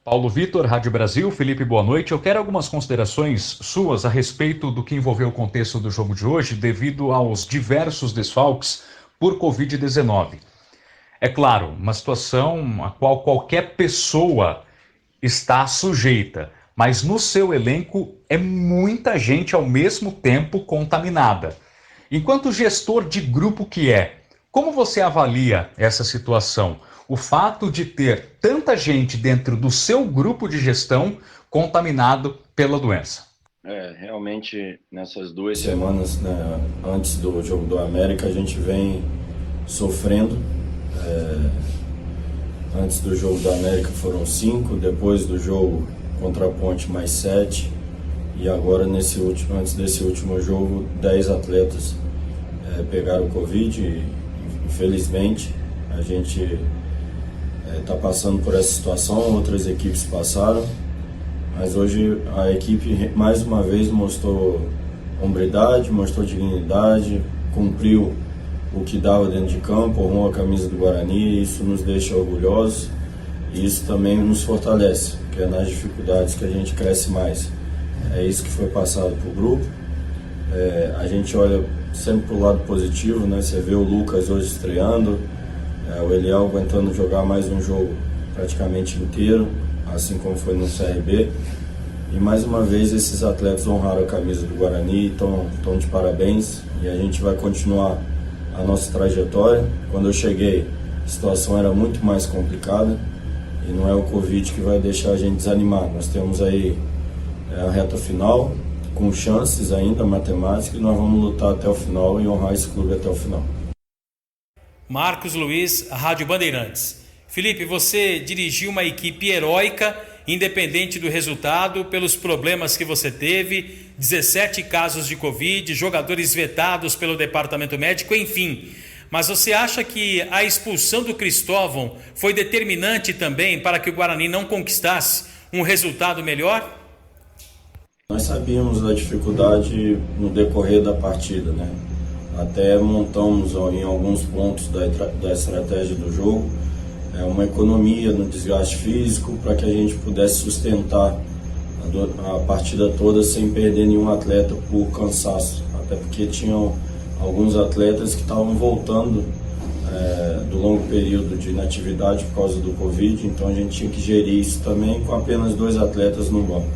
Paulo Vitor, Rádio Brasil, Felipe, boa noite. Eu quero algumas considerações suas a respeito do que envolveu o contexto do jogo de hoje, devido aos diversos desfalques por Covid-19. É claro, uma situação a qual qualquer pessoa está sujeita, mas no seu elenco é muita gente ao mesmo tempo contaminada. Enquanto gestor de grupo que é, como você avalia essa situação? O fato de ter tanta gente dentro do seu grupo de gestão contaminado pela doença. Realmente nessas 2 semanas, né, antes do jogo do América, a gente vem sofrendo. Antes do jogo do América foram 5, depois do jogo contra a Ponte mais 7, e agora antes desse último jogo 10 atletas pegaram Covid e, infelizmente, a gente está passando por essa situação, outras equipes passaram, mas hoje a equipe mais uma vez mostrou hombridade, mostrou dignidade, cumpriu o que dava dentro de campo, honrou a camisa do Guarani, e isso nos deixa orgulhosos e isso também nos fortalece, porque é nas dificuldades que a gente cresce mais. É isso que foi passado para o grupo. A gente olha sempre para o lado positivo, né? Você vê o Lucas hoje estreando, o Eliel aguentando jogar mais um jogo praticamente inteiro, assim como foi no CRB. E mais uma vez esses atletas honraram a camisa do Guarani, estão de parabéns, e a gente vai continuar a nossa trajetória. Quando eu cheguei, a situação era muito mais complicada e não é o Covid que vai deixar a gente desanimar. Nós temos aí a reta final, com chances ainda matemáticas, e nós vamos lutar até o final e honrar esse clube até o final. Marcos Luiz, Rádio Bandeirantes. Felipe, você dirigiu uma equipe heróica, independente do resultado, pelos problemas que você teve, 17 casos de Covid, jogadores vetados pelo departamento médico, enfim. Mas você acha que a expulsão do Cristóvão foi determinante também para que o Guarani não conquistasse um resultado melhor? Nós sabíamos da dificuldade no decorrer da partida, né? Até montamos em alguns pontos da estratégia do jogo uma economia no desgaste físico para que a gente pudesse sustentar a partida toda sem perder nenhum atleta por cansaço, até porque tinham alguns atletas que estavam voltando do longo período de inatividade por causa do Covid, então a gente tinha que gerir isso também com apenas 2 atletas no banco.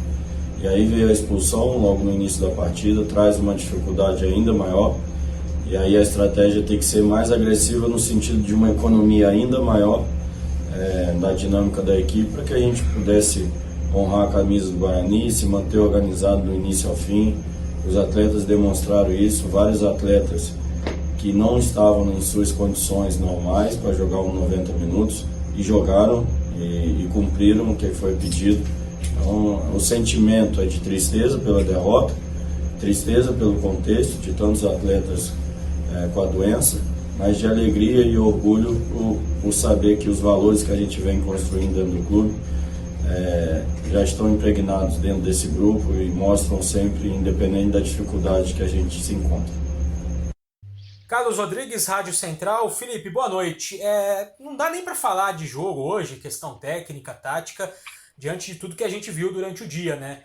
E aí veio a expulsão logo no início da partida, traz uma dificuldade ainda maior, e aí a estratégia tem que ser mais agressiva no sentido de uma economia ainda maior da dinâmica da equipe, para que a gente pudesse honrar a camisa do Guarani, se manter organizado do início ao fim. Os atletas demonstraram isso, vários atletas que não estavam em suas condições normais para jogar uns 90 minutos e jogaram e cumpriram o que foi pedido. Então o sentimento é de tristeza pela derrota, tristeza pelo contexto de tantos atletas com a doença, mas de alegria e orgulho por saber que os valores que a gente vem construindo dentro do clube já estão impregnados dentro desse grupo e mostram sempre, independente da dificuldade que a gente se encontra. Carlos Rodrigues, Rádio Central. Felipe, boa noite. Não dá nem para falar de jogo hoje, questão técnica, tática, diante de tudo que a gente viu durante o dia, né?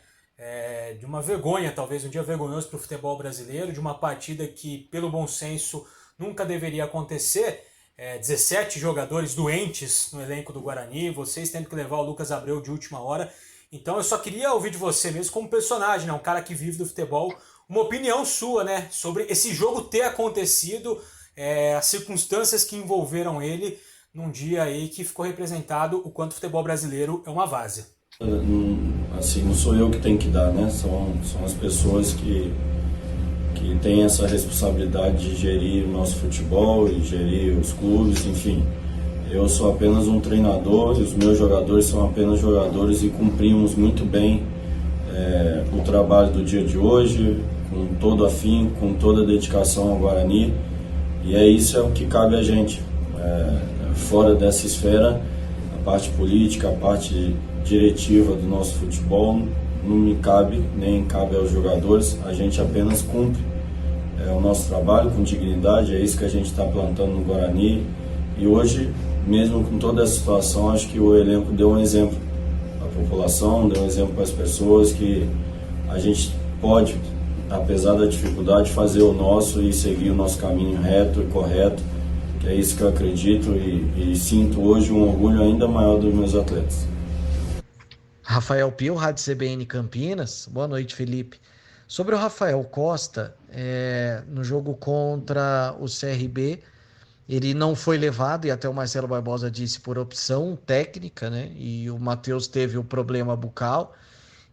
De uma vergonha, talvez um dia vergonhoso para o futebol brasileiro, de uma partida que, pelo bom senso, nunca deveria acontecer. 17 jogadores doentes no elenco do Guarani, vocês tendo que levar o Lucas Abreu de última hora. Então eu só queria ouvir de você mesmo como personagem, né? Um cara que vive do futebol, uma opinião sua, né? Sobre esse jogo ter acontecido, as circunstâncias que envolveram ele num dia aí que ficou representado o quanto o futebol brasileiro é uma várzea. Assim, não sou eu que tenho que dar, né? São as pessoas que têm essa responsabilidade de gerir o nosso futebol e gerir os clubes, enfim. Eu sou apenas um treinador e os meus jogadores são apenas jogadores e cumprimos muito bem o trabalho do dia de hoje, com todo afinco, com toda a dedicação ao Guarani, e isso é o que cabe a gente. Fora dessa esfera, a parte política, a parte diretiva do nosso futebol não me cabe, nem cabe aos jogadores, a gente apenas cumpre o nosso trabalho com dignidade, é isso que a gente está plantando no Guarani, e hoje, mesmo com toda essa situação, acho que o elenco deu um exemplo população, dê um exemplo para as pessoas que a gente pode, apesar da dificuldade, fazer o nosso e seguir o nosso caminho reto e correto, que é isso que eu acredito e sinto hoje um orgulho ainda maior dos meus atletas. Rafael Pio, Rádio CBN Campinas. Boa noite, Felipe. Sobre o Rafael Costa, no jogo contra o CRB, ele não foi levado, e até o Marcelo Barbosa disse, por opção técnica, né? E o Matheus teve o problema bucal,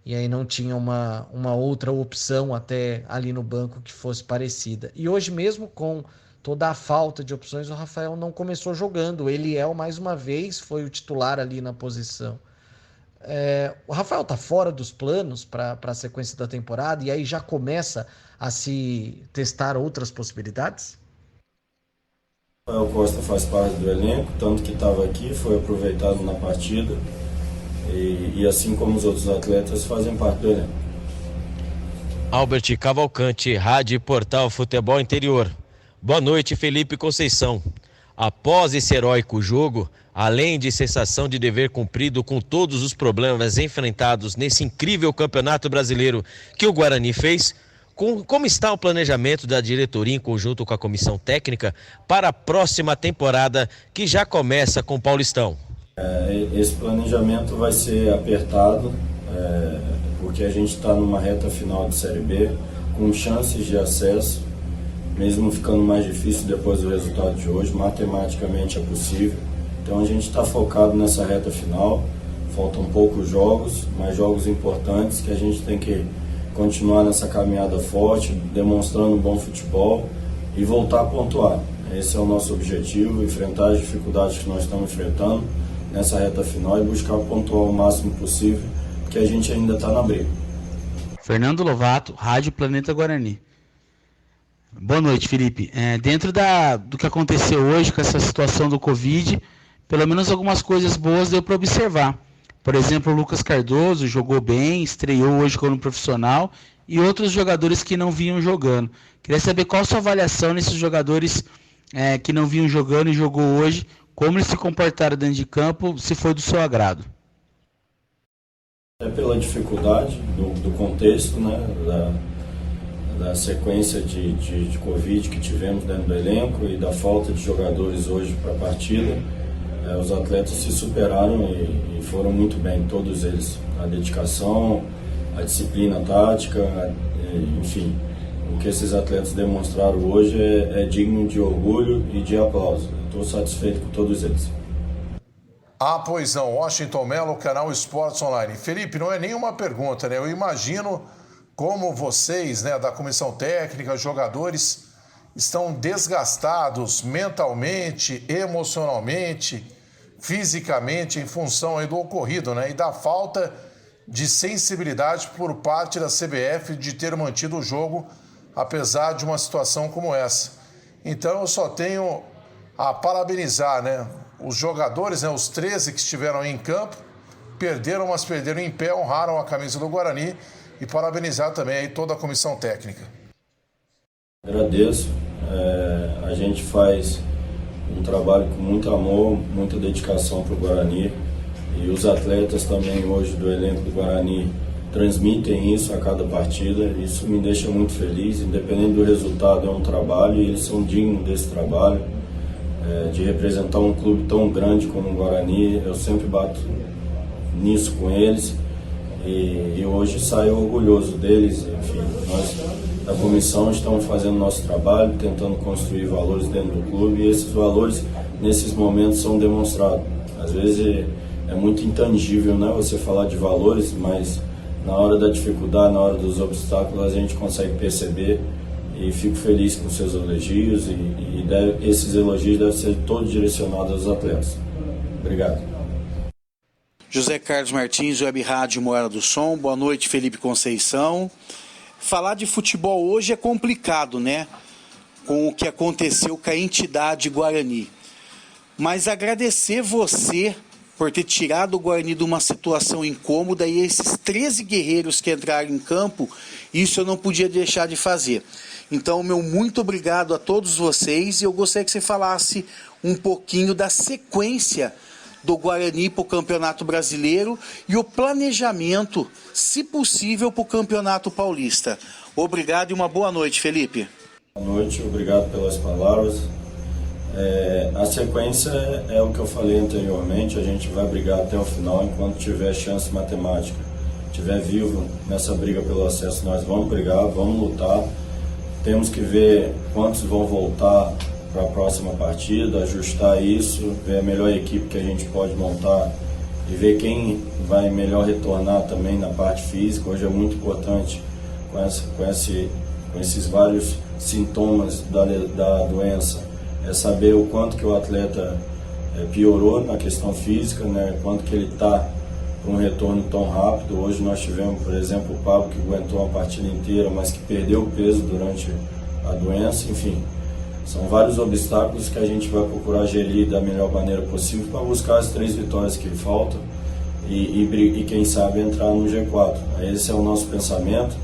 e aí não tinha uma outra opção até ali no banco que fosse parecida. E hoje mesmo, com toda a falta de opções, o Rafael não começou jogando. Ele mais uma vez, foi o titular ali na posição. O Rafael tá fora dos planos para a sequência da temporada e aí já começa a se testar outras possibilidades? O Rafael Costa faz parte do elenco, tanto que estava aqui, foi aproveitado na partida e assim como os outros atletas fazem parte do elenco. Albert Cavalcante, Rádio Portal Futebol Interior. Boa noite, Felipe Conceição. Após esse heróico jogo, além de sensação de dever cumprido com todos os problemas enfrentados nesse incrível campeonato brasileiro que o Guarani fez, como está o planejamento da diretoria em conjunto com a comissão técnica para a próxima temporada que já começa com o Paulistão? Esse planejamento vai ser apertado, porque a gente está numa reta final de Série B, com chances de acesso, mesmo ficando mais difícil depois do resultado de hoje, matematicamente é possível. Então a gente está focado nessa reta final, faltam poucos jogos, mas jogos importantes que a gente tem que continuar nessa caminhada forte, demonstrando um bom futebol e voltar a pontuar. Esse é o nosso objetivo, enfrentar as dificuldades que nós estamos enfrentando nessa reta final e buscar pontuar o máximo possível, porque a gente ainda está na briga. Fernando Lovato, Rádio Planeta Guarani. Boa noite, Felipe. Dentro do que aconteceu hoje com essa situação do Covid, pelo menos algumas coisas boas deu para observar. Por exemplo, o Lucas Cardoso jogou bem, estreou hoje como profissional, e outros jogadores que não vinham jogando. Queria saber qual a sua avaliação nesses jogadores que não vinham jogando e jogou hoje, como eles se comportaram dentro de campo, se foi do seu agrado. Pela dificuldade do contexto, né, da sequência de Covid que tivemos dentro do elenco e da falta de jogadores hoje para a partida, os atletas se superaram e foram muito bem, todos eles. A dedicação, a disciplina tática, enfim, o que esses atletas demonstraram hoje é digno de orgulho e de aplauso. Estou satisfeito com todos eles. Pois não, Washington Mello, canal Esportes Online. Felipe, não é nenhuma pergunta, né? Eu imagino como vocês, né, da comissão técnica, jogadores, estão desgastados mentalmente, emocionalmente, fisicamente, em função aí do ocorrido, né? E da falta de sensibilidade por parte da CBF de ter mantido o jogo, apesar de uma situação como essa. Então eu só tenho a parabenizar, né, os jogadores, né, os 13 que estiveram aí em campo, perderam, mas perderam em pé, honraram a camisa do Guarani, e parabenizar também aí toda a comissão técnica. Agradeço. A gente faz um trabalho com muito amor, muita dedicação para o Guarani, e os atletas também hoje do elenco do Guarani transmitem isso a cada partida. Isso me deixa muito feliz, independente do resultado, é um trabalho e eles são dignos desse trabalho, de representar um clube tão grande como o Guarani. Eu sempre bato nisso com eles e hoje saio orgulhoso deles. Enfim, nós da comissão estamos fazendo nosso trabalho, tentando construir valores dentro do clube, e esses valores nesses momentos são demonstrados. Às vezes é muito intangível, né, você falar de valores, mas na hora da dificuldade, na hora dos obstáculos, a gente consegue perceber, e fico feliz com seus elogios, esses elogios devem ser todos direcionados aos atletas. Obrigado. José Carlos Martins, Web Rádio Moeda do Som. Boa noite, Felipe Conceição. Falar de futebol hoje é complicado, né? Com o que aconteceu com a entidade Guarani. Mas agradecer você por ter tirado o Guarani de uma situação incômoda, e esses 13 guerreiros que entraram em campo, isso eu não podia deixar de fazer. Então, meu muito obrigado a todos vocês, e eu gostaria que você falasse um pouquinho da sequência do Guarani para o Campeonato Brasileiro e o planejamento, se possível, para o Campeonato Paulista. Obrigado e uma boa noite, Felipe. Boa noite, obrigado pelas palavras. A sequência é o que eu falei anteriormente, a gente vai brigar até o final enquanto tiver chance matemática. Estiver vivo nessa briga pelo acesso, nós vamos brigar, vamos lutar. Temos que ver quantos vão voltar para a próxima partida, ajustar isso, ver a melhor equipe que a gente pode montar e ver quem vai melhor retornar também na parte física. Hoje é muito importante, com esses vários sintomas da doença, saber o quanto que o atleta piorou na questão física, né? Quanto que ele está para um retorno tão rápido. Hoje nós tivemos, por exemplo, o Pablo que aguentou uma partida inteira, mas que perdeu peso durante a doença. Enfim, são vários obstáculos que a gente vai procurar gerir da melhor maneira possível para buscar as 3 vitórias que faltam e quem sabe entrar no G4. Esse é o nosso pensamento.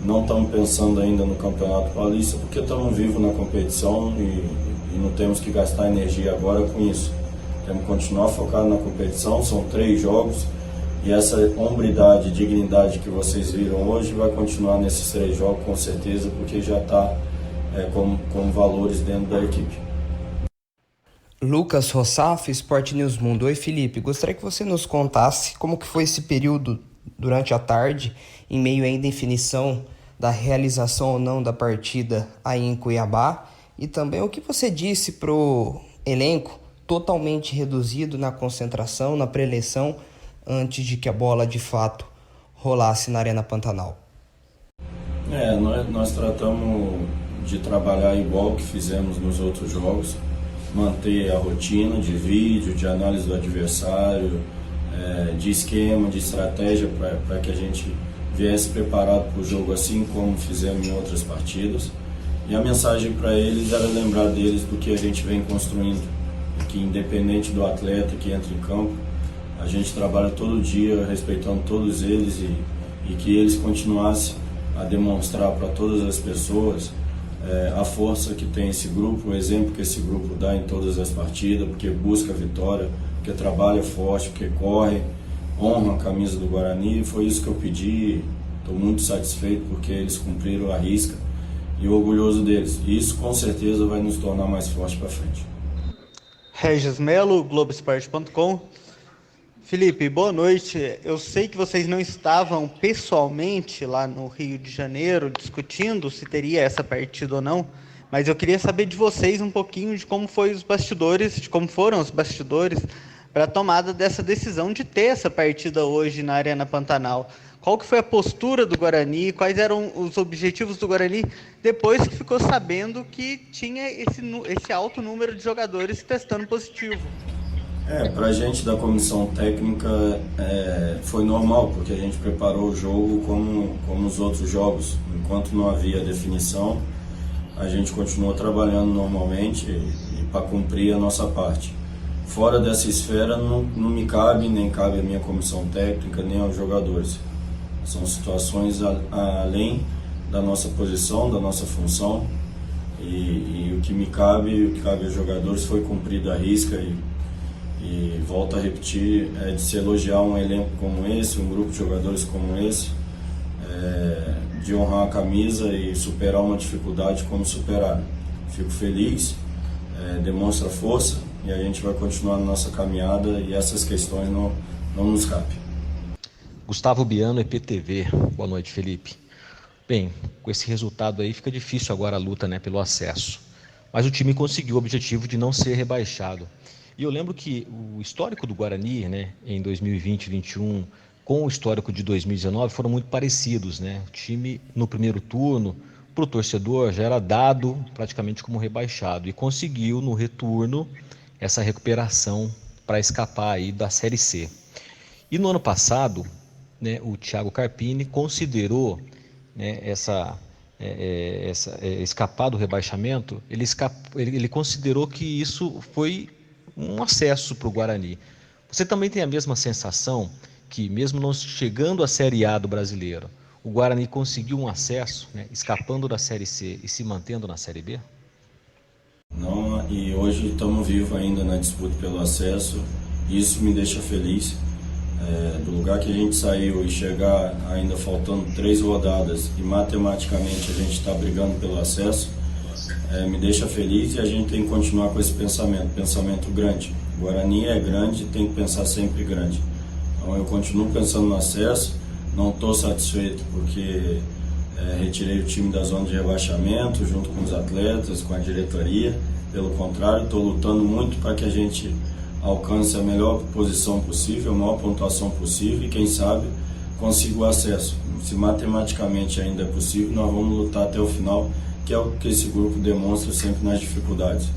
Não estamos pensando ainda no Campeonato Paulista porque estamos vivos na competição e não temos que gastar energia agora com isso. Temos que continuar focado na competição, são 3 jogos. E essa hombridade e dignidade que vocês viram hoje vai continuar nesses 3 jogos, com certeza, porque já está com valores dentro da equipe. Lucas Rossaf, Sport News Mundo. Oi, Felipe. Gostaria que você nos contasse como que foi esse período durante a tarde, em meio à indefinição da realização ou não da partida aí em Cuiabá, e também o que você disse para o elenco totalmente reduzido na concentração, na pré-eleição, antes de que a bola de fato rolasse na Arena Pantanal. Nós tratamos de trabalhar igual que fizemos nos outros jogos, manter a rotina de vídeo, de análise do adversário, de esquema, de estratégia para que a gente viesse preparado para o jogo assim como fizemos em outras partidas. E a mensagem para eles era lembrar deles do que a gente vem construindo, que independente do atleta que entra em campo, a gente trabalha todo dia respeitando todos eles e que eles continuassem a demonstrar para todas as pessoas a força que tem esse grupo, o exemplo que esse grupo dá em todas as partidas, porque busca a vitória, porque trabalha forte, porque corre, honra a camisa do Guarani. Foi isso que eu pedi, estou muito satisfeito porque eles cumpriram a risca e orgulhoso deles. E isso com certeza vai nos tornar mais fortes para frente. Regis Melo, Globoesporte.com. Felipe, boa noite. Eu sei que vocês não estavam pessoalmente lá no Rio de Janeiro discutindo se teria essa partida ou não, mas eu queria saber de vocês um pouquinho de como foram os bastidores para a tomada dessa decisão de ter essa partida hoje na Arena Pantanal. Qual que foi a postura do Guarani? Quais eram os objetivos do Guarani depois que ficou sabendo que tinha esse alto número de jogadores testando positivo? Para a gente da comissão técnica foi normal, porque a gente preparou o jogo como os outros jogos. Enquanto não havia definição, a gente continuou trabalhando normalmente e para cumprir a nossa parte. Fora dessa esfera não me cabe, nem cabe a minha comissão técnica, nem aos jogadores. São situações além da nossa posição, da nossa função, e o que me cabe, o que cabe aos jogadores foi cumprido a risca e volto a repetir, de se elogiar um elenco como esse, um grupo de jogadores como esse, de honrar a camisa e superar uma dificuldade como superaram. Fico feliz, demonstra força e a gente vai continuar na nossa caminhada e essas questões não nos cabem. Gustavo Biano, EPTV. Boa noite, Felipe. Bem, com esse resultado aí fica difícil agora a luta, né, pelo acesso. Mas o time conseguiu o objetivo de não ser rebaixado. E eu lembro que o histórico do Guarani, né, em 2020 e 2021, com o histórico de 2019, foram muito parecidos, né? O time, no primeiro turno, para o torcedor, já era dado praticamente como rebaixado. E conseguiu, no retorno, essa recuperação para escapar aí da Série C. E no ano passado, né, o Thiago Carpini considerou, né, escapar do rebaixamento, ele considerou que isso foi um acesso para o Guarani. Você também tem a mesma sensação que, mesmo não chegando à Série A do Brasileiro, o Guarani conseguiu um acesso, né, escapando da Série C e se mantendo na Série B? Não, e hoje estamos vivos ainda na disputa pelo acesso Isso me deixa feliz. Do lugar que a gente saiu e chegar ainda faltando 3 rodadas e matematicamente a gente está brigando pelo acesso, me deixa feliz, e a gente tem que continuar com esse pensamento grande. O Guarani é grande e tem que pensar sempre grande. Então eu continuo pensando no acesso, não estou satisfeito porque retirei o time da zona de rebaixamento junto com os atletas, com a diretoria. Pelo contrário, estou lutando muito para que a gente alcance a melhor posição possível, a maior pontuação possível e, quem sabe, consiga o acesso. Se matematicamente ainda é possível, nós vamos lutar até o final, que é o que esse grupo demonstra sempre nas dificuldades.